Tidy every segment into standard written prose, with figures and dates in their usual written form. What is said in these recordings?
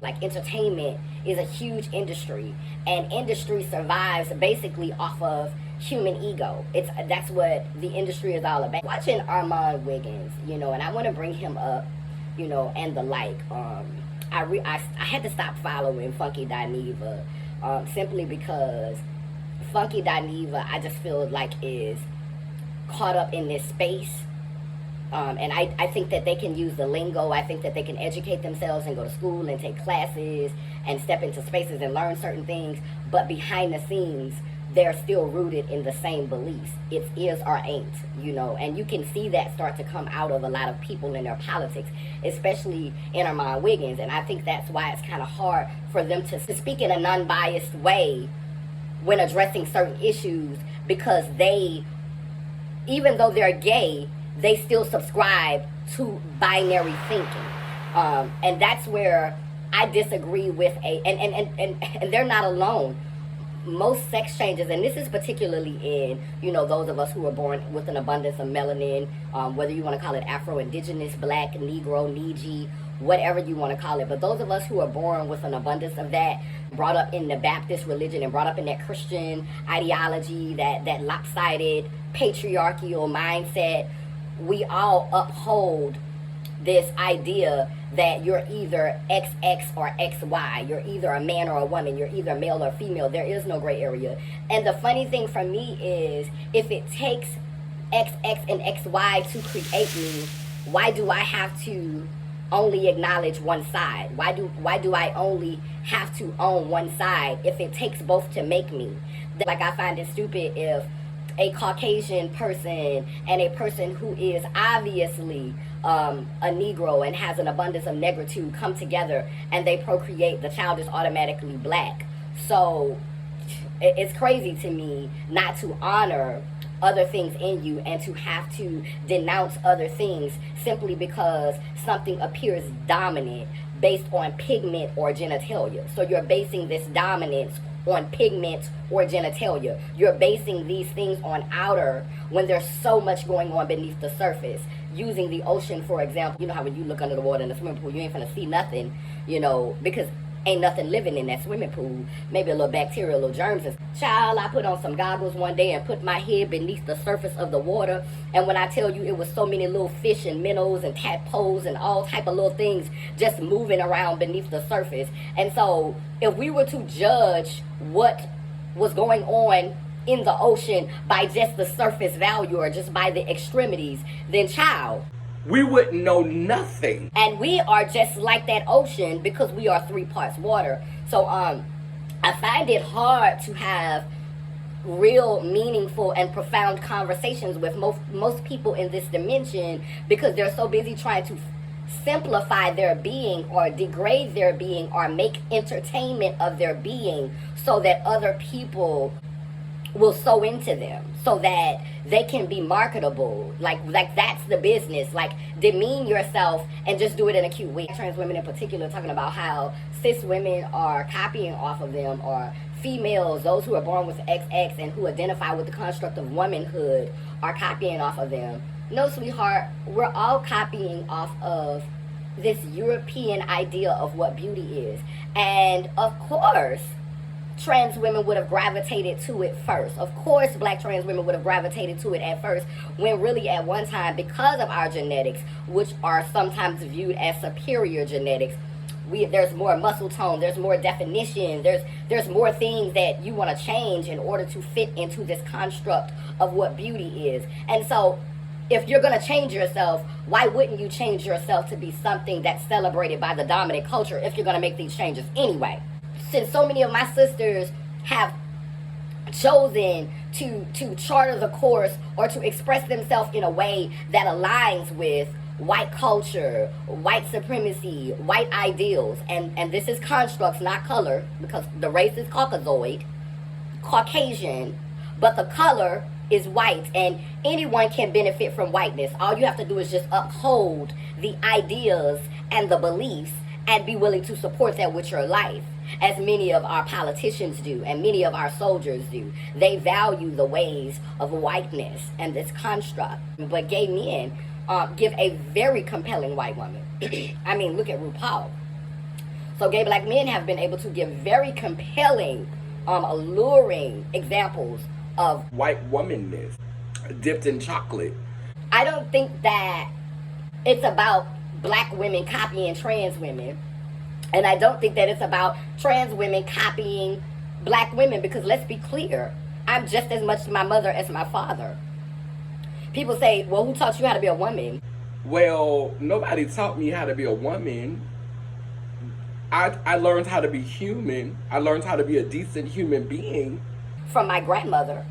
Like, entertainment is a huge industry, and industry survives basically off of human ego. That's what the industry is all about. Watching Armon Wiggins, and I want to bring him up, and the like. I had to stop following Funky Dineva, simply because Funky Dineva, I just feel like, is caught up in this space. And I think that they can use the lingo. I think that they can educate themselves and go to school and take classes and step into spaces and learn certain things. But behind the scenes, they're still rooted in the same beliefs. It's is or ain't, and you can see that start to come out of a lot of people in their politics, especially in Armon Wiggins. And I think that's why it's kind of hard for them to speak in a non-biased way when addressing certain issues, because they, even though they're gay, they still subscribe to binary thinking. And that's where I disagree with and they're not alone. Most sex changes, and this is particularly in, those of us who are born with an abundance of melanin, whether you want to call it Afro-Indigenous, Black, Negro, Niji, whatever you want to call it. But those of us who are born with an abundance of that, brought up in the Baptist religion and brought up in that Christian ideology, that lopsided patriarchal mindset, we all uphold this idea that you're either XX or XY. You're either a man or a woman. You're either male or female. There is no gray area. And the funny thing for me is, if it takes XX and XY to create me, why do I have to only acknowledge one side? Why do I only have to own one side if it takes both to make me? Like, I find it stupid if a Caucasian person and a person who is obviously a Negro and has an abundance of negritude come together and they procreate, the child is automatically black. So it's crazy to me not to honor other things in you and to have to denounce other things simply because something appears dominant based on pigment or genitalia. So you're basing this dominance on pigment or genitalia. You're basing these things on outer when there's so much going on beneath the surface. Using the ocean, for example, how when you look under the water in the swimming pool, you ain't gonna see nothing, because ain't nothing living in that swimming pool. Maybe a little bacteria, a little germs. Child, I put on some goggles one day and put my head beneath the surface of the water, and when I tell you, it was so many little fish and minnows and tadpoles and all type of little things just moving around beneath the surface. And so if we were to judge what was going on in the ocean by just the surface value or just by the extremities, then child, we wouldn't know nothing. And we are just like that ocean because we are 3 parts water. So I find it hard to have real, meaningful, and profound conversations with most people in this dimension, because they're so busy trying to simplify their being or degrade their being or make entertainment of their being so that other people will sew into them, so that they can be marketable. Like that's the business. Like, demean yourself and just do it in a cute way. Trans women in particular talking about how cis women are copying off of them, or females, those who are born with XX and who identify with the construct of womanhood, are copying off of them. No, sweetheart, we're all copying off of this European idea of what beauty is. And of course, trans women would have gravitated to it first. Of course, black trans women would have gravitated to it at first, when really at one time, because of our genetics, which are sometimes viewed as superior genetics, there's more muscle tone, there's more definition, there's more things that you want to change in order to fit into this construct of what beauty is. And so if you're going to change yourself, why wouldn't you change yourself to be something that's celebrated by the dominant culture if you're going to make these changes anyway? Since so many of my sisters have chosen to charter the course or to express themselves in a way that aligns with white culture, white supremacy, white ideals, and this is constructs, not color, because the race is Caucasoid, Caucasian, but the color is white, and anyone can benefit from whiteness. All you have to do is just uphold the ideas and the beliefs and be willing to support that with your life, as many of our politicians do and many of our soldiers do. They value the ways of whiteness and this construct. But gay men give a very compelling white woman. I mean, look at RuPaul. So gay black men have been able to give very compelling, alluring examples of white womanness dipped in chocolate. I don't think that it's about black women copying trans women. And I don't think that it's about trans women copying black women, because let's be clear, I'm just as much my mother as my father. People say, well, who taught you how to be a woman? Well, nobody taught me how to be a woman. I learned how to be human. I learned how to be a decent human being. From my grandmother.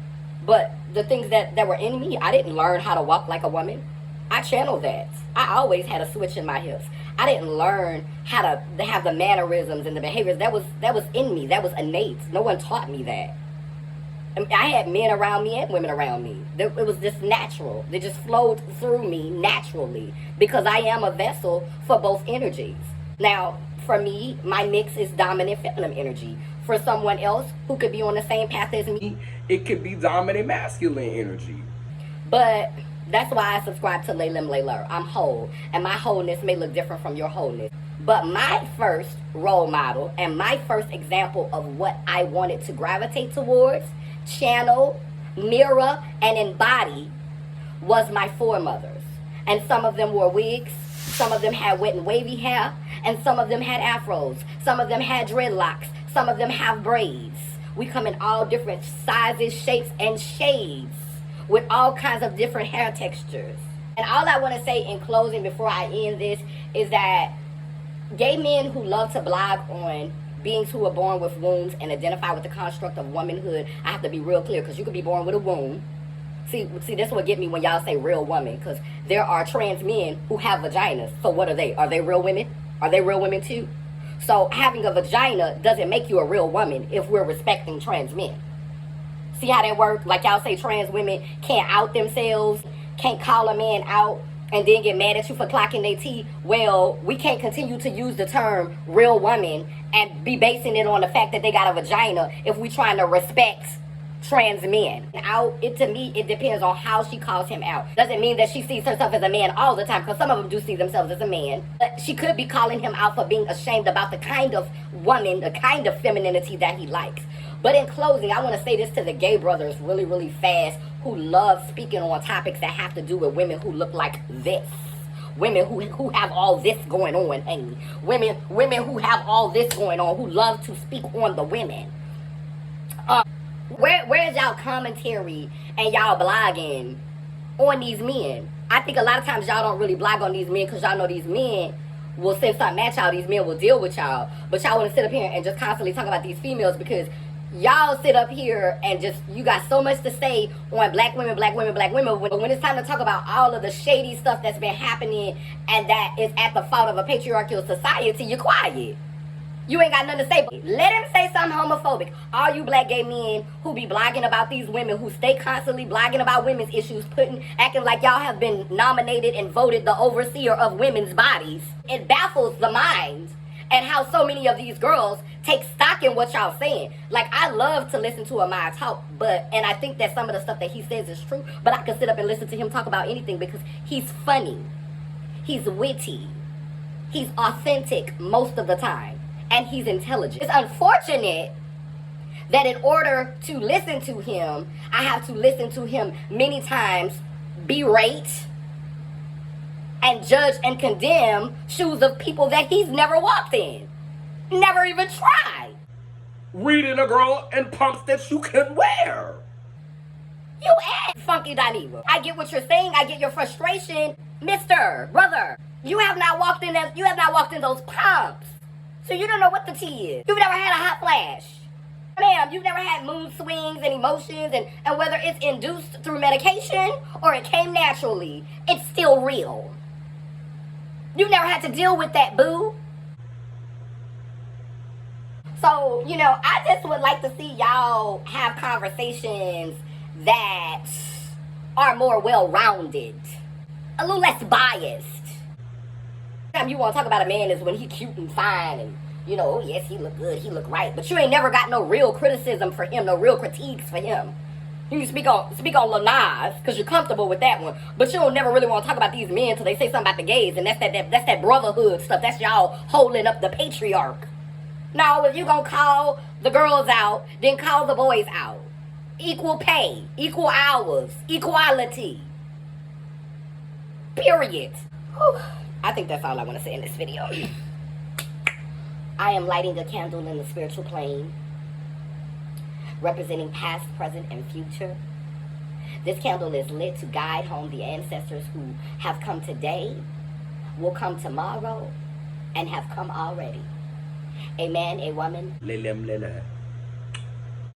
But the things that were in me, I didn't learn how to walk like a woman. I channeled that. I always had a switch in my hips. I didn't learn how to have the mannerisms and the behaviors. That was in me. That was innate. No one taught me that. I had men around me and women around me. It was just natural. They just flowed through me naturally, because I am a vessel for both energies. Now, for me, my mix is dominant feminine energy. For someone else who could be on the same path as me, it could be dominant masculine energy. But that's why I subscribe to Laylim Layler. I'm whole, and my wholeness may look different from your wholeness. But my first role model and my first example of what I wanted to gravitate towards, channel, mirror, and embody was my foremothers. And some of them wore wigs, some of them had wet and wavy hair, and some of them had afros, some of them had dreadlocks, some of them have braids. We come in all different sizes, shapes, and shades with all kinds of different hair textures. And all I want to say in closing before I end this is that gay men who love to blog on beings who are born with wombs and identify with the construct of womanhood, I have to be real clear, because you could be born with a womb. See, this will get me when y'all say real woman, because there are trans men who have vaginas. So what are they? Are they real women? Are they real women too? So having a vagina doesn't make you a real woman if we're respecting trans men. See how that works? Like y'all say trans women can't out themselves, can't call a man out, and then get mad at you for clocking their teeth. Well, we can't continue to use the term real woman and be basing it on the fact that they got a vagina if we trying to respect trans men. To me, it depends on how she calls him out. Doesn't mean that she sees herself as a man all the time, because some of them do see themselves as a man. But she could be calling him out for being ashamed about the kind of woman, the kind of femininity that he likes. But in closing, I want to say this to the gay brothers really, really fast, who love speaking on topics that have to do with women who look like this. Women who have all this going on, Amy. Women who have all this going on, who love to speak on the women. Where's y'all commentary and y'all blogging on these men? I think a lot of times y'all don't really blog on these men because y'all know these men will send something at y'all. These men will deal with y'all. But y'all want to sit up here and just constantly talk about these females because y'all sit up here and just, you got so much to say on black women. But when it's time to talk about all of the shady stuff that's been happening and that is at the fault of a patriarchal society, you're quiet. You ain't got nothing to say. Let him say something homophobic. All you black gay men who be blogging about these women, who stay constantly blogging about women's issues, acting like y'all have been nominated and voted the overseer of women's bodies. It baffles the mind and how so many of these girls take stock in what y'all saying. Like, I love to listen to Amaya talk, and I think that some of the stuff that he says is true, but I can sit up and listen to him talk about anything because he's funny. He's witty. He's authentic most of the time. And he's intelligent. It's unfortunate that in order to listen to him, I have to listen to him many times berate and judge and condemn shoes of people that he's never walked in. Never even tried. Reading a girl in pumps that you can wear. You add Funky Dineva. I get what you're saying. I get your frustration. Mister, brother, you have not walked in those pumps. So you don't know what the tea is. You've never had a hot flash. Ma'am, you've never had mood swings and emotions, and whether it's induced through medication or it came naturally, it's still real. You've never had to deal with that, boo. So, I just would like to see y'all have conversations that are more well-rounded, a little less biased. Time you want to talk about a man is when he cute and fine and, oh yes, he look good, he look right. But you ain't never got no real criticism for him, no real critiques for him. You can speak on Lil Nas because you're comfortable with that one. But you don't never really want to talk about these men until they say something about the gays. And that's that brotherhood stuff. That's y'all holding up the patriarch. No, if you're going to call the girls out, then call the boys out. Equal pay, equal hours, equality. Period. Whew. I think that's all I want to say in this video. I am lighting a candle in the spiritual plane, representing past, present, and future. This candle is lit to guide home the ancestors who have come today, will come tomorrow, and have come already. A man, a woman. Lelem lele.